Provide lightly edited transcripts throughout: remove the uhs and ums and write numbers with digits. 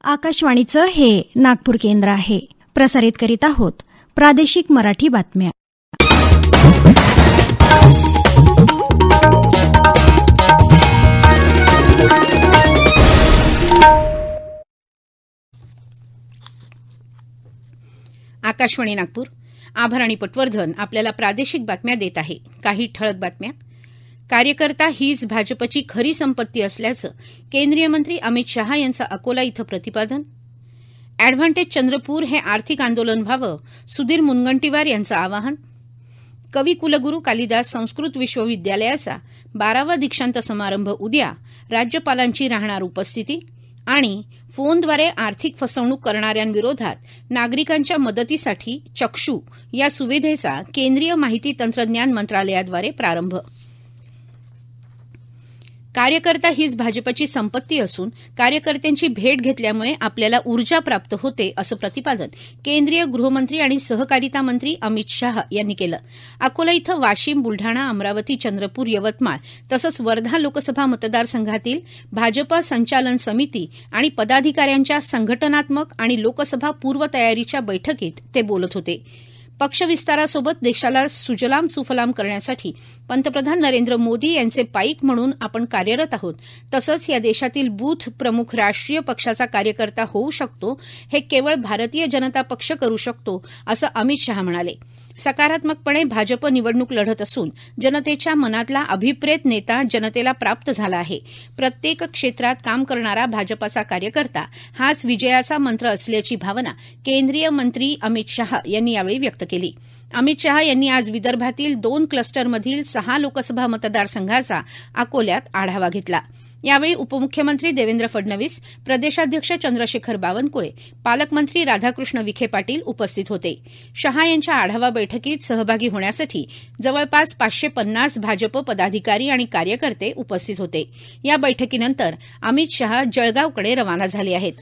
आकाशवाणीचं हे नागपूर केंद्र आहे. प्रसारित करीत आहोत प्रादेशिक मराठी बातम्या. आकाशवाणी नागपूर. आभार आणि पटवर्धन आपल्याला प्रादेशिक बातम्या देत आहे. काही ठळक बातम्या. कार्यकर्ता हीच भाजपची खरी संपत्ती असल्याचं केंद्रीय मंत्री अमित शहा यांचं अकोला इथं प्रतिपादन. अॅडव्हान्टेज चंद्रपूर हे आर्थिक आंदोलन व्हावं, सुधीर मुनगंटीवार यांचं आवाहन. कवी कुलगुरू कालिदास संस्कृत विश्वविद्यालयाचा 12वा दीक्षांत समारंभ उद्या, राज्यपालांची राहणार उपस्थिती. आणि फोनद्वारे आर्थिक फसवणूक करणाऱ्यांविरोधात नागरिकांच्या मदतीसाठी चक्षू या सुविधेचा केंद्रीय माहिती तंत्रज्ञान मंत्रालयाद्वारे प्रारंभ. कार्यकर्ता हीच भाजपची संपत्ती असून कार्यकर्त्यांची भेट घेतल्यामुळे आपल्याला ऊर्जा प्राप्त होते, असं प्रतिपादन केंद्रीय गृहमंत्री आणि सहकारिता मंत्री अमित शाह यांनी केलं. अकोला इथं वाशिम, बुलढाणा, अमरावती, चंद्रपूर, यवतमाळ तसंच वर्धा लोकसभा मतदारसंघातील भाजपा संचालन समिती आणि पदाधिकाऱ्यांच्या संघटनात्मक आणि लोकसभा पूर्वतयारीच्या बैठकीत ते बोलत होते. पक्षविस्तारासोबत देशाला सुजलाम सुफलाम करण्यासाठी पंतप्रधान नरेंद्र मोदी यांचे पाईक म्हणून आपण कार्यरत आहोत. तसंच या देशातील बूथ प्रमुख राष्ट्रीय पक्षाचा कार्यकर्ता होऊ शकतो, हे केवळ भारतीय जनता पक्ष करू शकतो, असं अमित शहा म्हणाले. सकारात्मकपणे भाजप निवडणूक लढत असून जनतेच्या मनातला अभिप्रेत नेता जनतेला प्राप्त झाला आहे. प्रत्येक क्षेत्रात काम करणारा भाजपाचा कार्यकर्ता हाच विजयाचा मंत्र असल्याची भावना केंद्रीय मंत्री अमित शहा यांनी यावेळी व्यक्त केली. अमित शहा यांनी आज विदर्भातील 2 क्लस्टरमधील 6 लोकसभा मतदारसंघाचा अकोल्यात आढावा घेतला. यावेळी उपमुख्यमंत्री देवेंद्र फडणवीस, प्रदेशाध्यक्ष चंद्रशेखर बावनकुळे, पालकमंत्री राधाकृष्ण विखे पाटील उपस्थित होते. शहा यांच्या आढावा बैठकीत सहभागी होण्यासाठी जवळपास 550 भाजप पदाधिकारी आणि कार्यकर्ते उपस्थित होते. या बैठकीनंतर अमित शहा जळगावकडे रवाना झाले आहेत.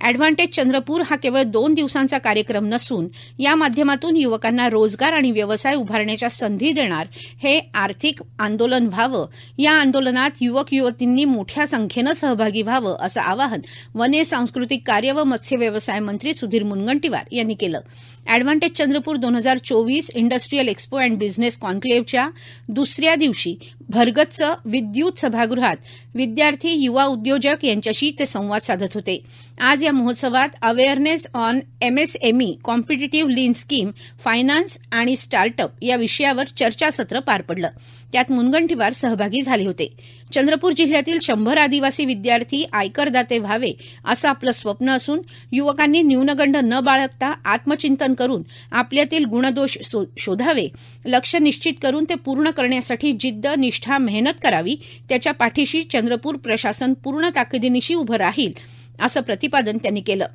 अॅडव्हान्टेज चंद्रपूर हा केवळ 2 दिवसांचा कार्यक्रम नसून या माध्यमातून युवकांना रोजगार आणि व्यवसाय उभारण्याच्या संधी देणार हे आर्थिक आंदोलन व्हावं. या आंदोलनात युवक युवतींनी मोठ्या संख्येनं सहभागी व्हावं, असं आवाहन वने, सांस्कृतिक कार्य व मत्स्य व्यवसाय मंत्री सुधीर मुनगंटीवार यांनी केलं. Advantage Chandrapur 2024 industrial expo and business कॉन्क्लेव्हच्या दुसऱ्या दिवशी भरगच्च विद्युत सभागृहात विद्यार्थी, युवा उद्योजक यांच्याशी ते संवाद साधत होते. आज या महोत्सवात awareness on MSME, competitive lean scheme, finance आणि स्टार्टअप या विषयावर चर्चासत्र पार पडलं. त्यात मुनगंटीवार सहभागी झाले होते. चंद्रपूर जिल्ह्यातील 100 आदिवासी विद्यार्थी आयकरदाते व्हावे, असं आपलं स्वप्न असून युवकांनी न्यूनगंड न बाळगता आत्मचिंतन करून आपल्यातील गुणदोष शोधावे, लक्ष्य निश्चित करून ते पूर्ण करण्यासाठी जिद्द, निष्ठा, मेहनत करावी. त्याच्या पाठीशी चंद्रपूर प्रशासन पूर्ण ताकदीनिशी उभं राहील, असं प्रतिपादन त्यांनी केलं.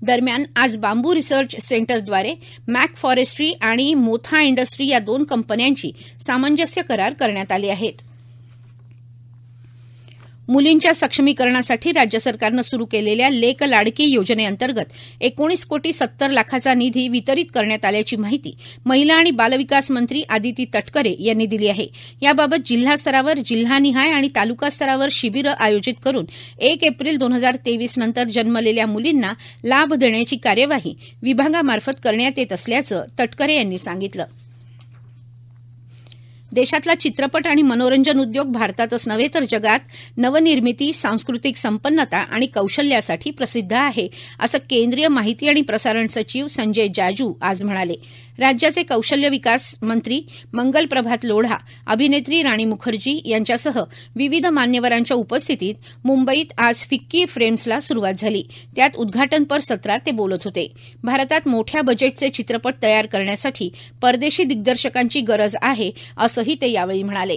दरम्यान आज बांबू रिसर्च सेंटरद्वारे मॅक फॉरेस्ट्री आणि मोथा इंडस्ट्री या 2 कंपन्यांची सामंजस्य करार करण्यात आले आहेत. मुलींच्या सक्षमीकरणासाठी राज्य सरकारनं सुरू केलेल्या लेक लाडकी योजनेअंतर्गत 19 कोटी 70 लाखाचा निधी वितरित करण्यात आल्याची माहिती महिला आणि बालविकास मंत्री आदिती तटकरे यांनी दिली आहे. याबाबत जिल्हास्तरावर जिल्हानिहाय आणि तालुका स्तरावर शिबिरं आयोजित करून 1 एप्रिल 2023 नंतर जन्मलेल्या मुलींना लाभ देण्याची कार्यवाही विभागामार्फत करण्यात येत असल्याचं तटकरे यांनी सांगितलं. देशातला चित्रपट आणि मनोरंजन उद्योग भारतातच नव्हे तर जगात नवनिर्मिती, सांस्कृतिक संपन्नता आणि कौशल्यासाठी प्रसिद्ध आहे, असं केंद्रीय माहिती आणि प्रसारण सचिव संजय जाजू आज म्हणाले. राज्याचे कौशल्य विकास मंत्री मंगल प्रभात लोढा, अभिनेत्री राणी मुखर्जी यांच्यासह विविध मान्यवरांच्या उपस्थितीत मुंबईत आज फिक्की फ्रेम्सला सुरुवात झाली. त्यात उद्घाटनपर सत्रात ते बोलत होते. भारतात मोठ्या बजेटचे चित्रपट तयार करण्यासाठी परदेशी दिग्दर्शकांची गरज आहे, असंही ते यावेळी म्हणाले.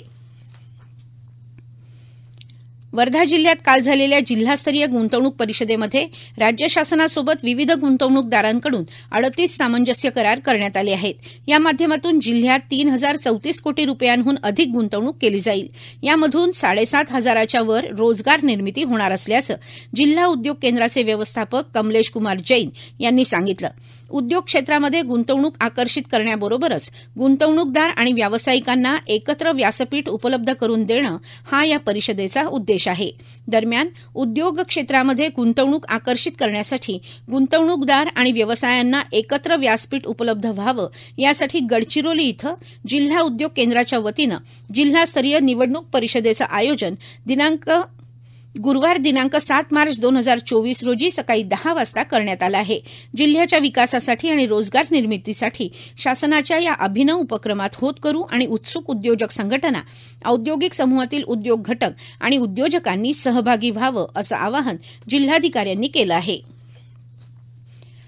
वर्धा जिल्ह्यात काल झालेल्या जिल्हास्तरीय गुंतवणूक परिषदेमध्ये राज्य शासनासोबत विविध गुंतवणूकदारांकडून 38 सामंजस्य करार करण्यात आले आहेत. या माध्यमातून जिल्ह्यात 3034 कोटी रुपयांहून अधिक गुंतवणूक केली जाईल. यामधून 7,500च्या वर रोजगार निर्मिती होणार असल्याचं जिल्हा उद्योग केंद्राचे व्यवस्थापक कमलेश कुमार जैन यांनी सांगितलं. उद्योग क्षेत्रामध्ये गुंतवणूक आकर्षित करण्याबरोबरच गुंतवणूकदार आणि व्यावसायिकांना एकत्र व्यासपीठ उपलब्ध करून देणं हा या परिषदेचा उद्देश आहे. दरम्यान उद्योग क्षेत्रामध्ये गुंतवणूक आकर्षित करण्यासाठी गुंतवणूकदार आणि व्यवसायांना एकत्र व्यासपीठ उपलब्ध व्हावं यासाठी गडचिरोली इथं जिल्हा उद्योग केंद्राच्या वतीनं जिल्हास्तरीय निवडणूक परिषदेचं आयोजन गुरुवार दिनांक 7 मार्च 2024 रोजी सकाळी 10 वाजता करण्यात आलं आहे. जिल्ह्याच्या विकासासाठी आणि रोजगार निर्मितीसाठी शासनाच्या या अभिनव उपक्रमात होतकरू आणि उत्सुक उद्योजक संघटना, औद्योगिक समूहातील उद्योग घटक आणि उद्योजकांनी सहभागी व्हावं असं आवाहन जिल्हाधिकाऱ्यांनी केलं आहे.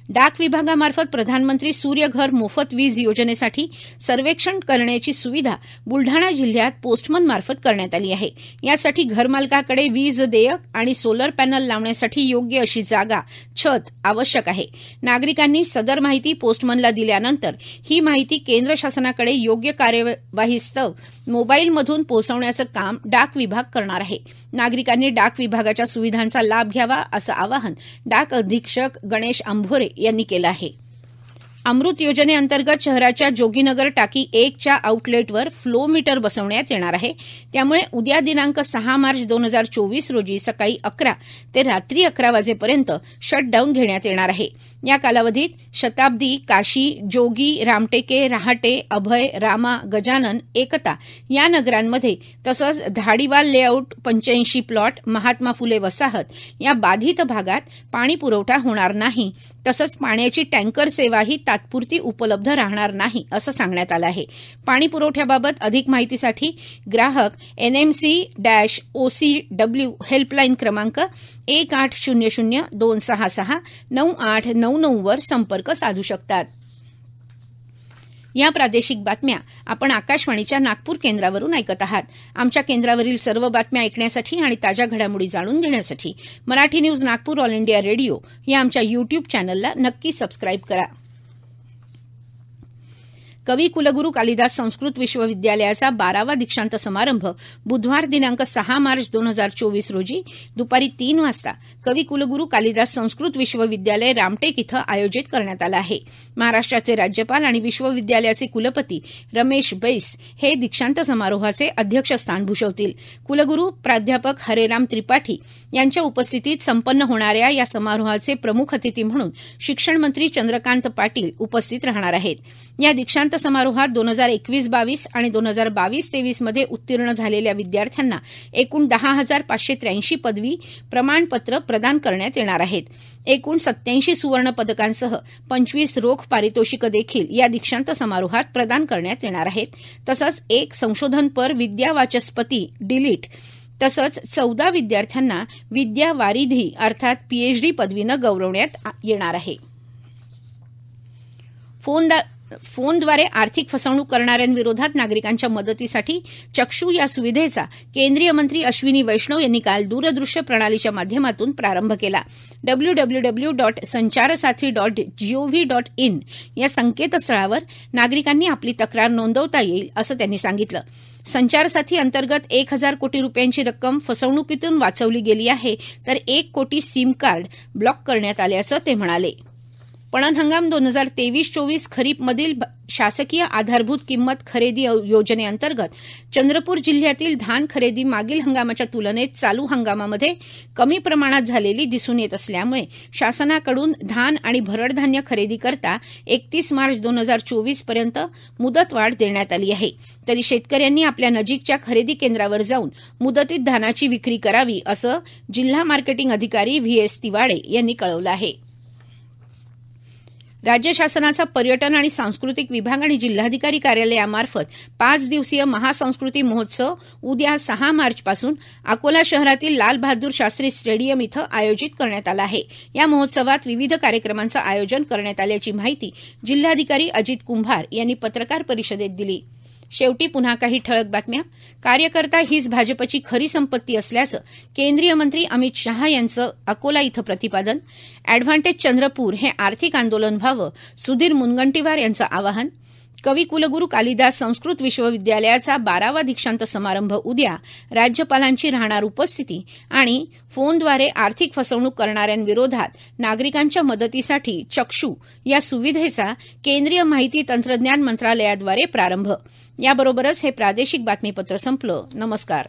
डाक विभागामार्फत प्रधानमंत्री सूर्यघर मोफत वीज योजनेसाठी सर्वेक्षण करण्याची सुविधा बुलढाणा जिल्ह्यात पोस्टमन मार्फत करण्यात आली आहे. यासाठी घरमालकाकडे वीज देयक आणि सोलर पॅनल लावण्यासाठी योग्य अशी जागा, छत आवश्यक आहे. नागरिकांनी सदर माहिती पोस्टमनला दिल्यानंतर ही माहिती केंद्र शासनाकडे योग्य कार्यवाहीस्तव मोबाईलमधून पोहोचवण्याचं काम डाक विभाग करणार आहे. नागरिकांनी डाक विभागाच्या सुविधांचा लाभ घ्यावा असं आवाहन डाक अधीक्षक गणेश अंभोरे यांनी केलं आहे. अमृत योजनेअंतर्गत शहराच्या जोगीनगर टाकी 1 च्या आउटलेटवर फ्लो मीटर बसवण्यात येणार आहे. त्यामुळे उद्या दिनांक 6 मार्च 2024 रोजी सकाळी 11 ते रात्री 11 वाजेपर्यंत शटडाऊन घेण्यात येणार आहे. या कालावधीत शताब्दी, काशी, जोगी, रामटेके, रहाटे, अभय, रामा, गजानन, एकता या नगरांमध्ये तसंच धाडीवाल लेआउट 85 प्लॉट, महात्मा फुले वसाहत या बाधित भागात पाणी पुरवठा होणार नाही. तसंच पाण्याची टँकर सेवाही तात्पुरती उपलब्ध राहणार नाही असं सांगण्यात आलं आहे. पाणी पुरवठ्याबाबत अधिक माहितीसाठी ग्राहक NMC-OCW हेल्पलाईन क्रमांक 1800-266-9899 वर संपर्क साधू शकतात. या प्रादेशिक बातम्या आपण आकाशवाणीच्या नागपूर केंद्रावरून ऐकत आहात. आमच्या केंद्रावरील सर्व बातम्या ऐकण्यासाठी आणि ताज्या घडामोडी जाणून घेण्यासाठी Marathi news Nagpur all India radio या आमच्या युट्यूब चॅनलला नक्की सबस्क्राईब करा. कवी कुलगुरू कालिदास संस्कृत विश्वविद्यालयाचा 12वा दीक्षांत समारंभ बुधवार दिनांक 6 मार्च 2024 रोजी दुपारी 3 वाजता कवी कुलगुरू कालिदास संस्कृत विश्वविद्यालय रामटेक इथं आयोजित करण्यात आला आहे. महाराष्ट्राचे राज्यपाल आणि विश्वविद्यालयाचे कुलपती रमेश बैस हे दीक्षांत समारोहाचे अध्यक्षस्थान भूषवतील. कुलगुरू प्राध्यापक हरेराम त्रिपाठी यांच्या उपस्थितीत संपन्न होणाऱ्या या समारोहाचे प्रमुख अतिथी म्हणून शिक्षण मंत्री चंद्रकांत पाटील उपस्थित राहणार आहेत. या दीक्षांत समारोहात 2021-22 आणि 2022-23 मध्ये उत्तीर्ण झालेल्या विद्यार्थ्यांना एकूण 10,583 पदवी प्रमाणपत्र प्रदान करण्यात येणार आहेत. एकूण 87 सुवर्ण पदकांसह 25 रोख पारितोषिकं देखील या दीक्षांत समारोहात प्रदान करण्यात येणार आहेत. तसंच एक संशोधनपर विद्यावाचस्पती डिलीट तसंच 14 विद्यार्थ्यांना विद्यावारिधी अर्थात PhD पदवीनं गौरवण्यात येणार आहे. फोनद्वारे आर्थिक फसवणूक करणाऱ्यांविरोधात नागरिकांच्या मदतीसाठी चक्षू या सुविधेचा केंद्रीय मंत्री अश्विनी वैष्णव यांनी काल दूरदृश्य प्रणालीच्या माध्यमातून प्रारंभ केला. www.sancharsathi.gov.in या संकेतस्थळावर नागरिकांनी आपली तक्रार नोंदवता येईल असं त्यांनी सांगितलं. संचारसाथी अंतर्गत 1,000 कोटी रुपयांची रक्कम फसवणुकीतून वाचवली गेली आहे, तर 1 कोटी सिम कार्ड ब्लॉक करण्यात आल्याचं ते म्हणाले. पणन हंगाम 2023-24 खरीपमधील शासकीय आधारभूत किंमत खरेदी योजनेअंतर्गत चंद्रपूर जिल्ह्यातील धान खरेदी मागील हंगामाच्या तुलनेत चालू हंगामामध्ये कमी प्रमाणात झालेली दिसून येत असल्यामुळे शासनाकडून धान आणि भरडधान्य खरेदी करता 31 मार्च 2024 पर्यंत मुदतवाढ देण्यात आली आहे. तरी शेतकऱ्यांनी आपल्या नजीकच्या खरेदी केंद्रावर जाऊन मुदतीत धानाची विक्री करावी असं जिल्हा मार्केटिंग अधिकारी VS तिवाडे यांनी कळवलं आहे. राज्य शासनाचा पर्यटन आणि सांस्कृतिक विभाग आणि जिल्हाधिकारी कार्यालयामार्फत 5 दिवसीय महासंस्कृती महोत्सव उद्या 6 मार्चपासून अकोला शहरातील लाल बहादूर शास्त्री स्टेडियम इथं आयोजित करण्यात आला आहे. या महोत्सवात विविध कार्यक्रमांचं आयोजन करण्यात आल्याची माहिती जिल्हाधिकारी अजित कुंभार यांनी पत्रकार परिषदेत दिली. शेवटी पुन्हा काही ठळक बातम्या. कार्यकर्ता हीच भाजपची खरी संपत्ती असल्याचं केंद्रीय मंत्री अमित शहा यांचं अकोला इथं प्रतिपादन. अॅडव्हान्टेज चंद्रपूर हे आर्थिक आंदोलन व्हावं, सुधीर मुनगंटीवार यांचं आवाहन. कविकुलगुरू कालिदास संस्कृत विश्वविद्यालयाचा 12वा दीक्षांत समारंभ उद्या, राज्यपालांची राहणार उपस्थिती आणि फोनद्वारे आर्थिक फसवणूक करणाऱ्यांविरोधात नागरिकांच्या मदतीसाठी चक्षू या सुविधेचा केंद्रीय माहिती तंत्रज्ञान मंत्रालयाद्वारे प्रारंभ. याबरोबरच हे प्रादेशिक बातमीपत्र संपलं. नमस्कार.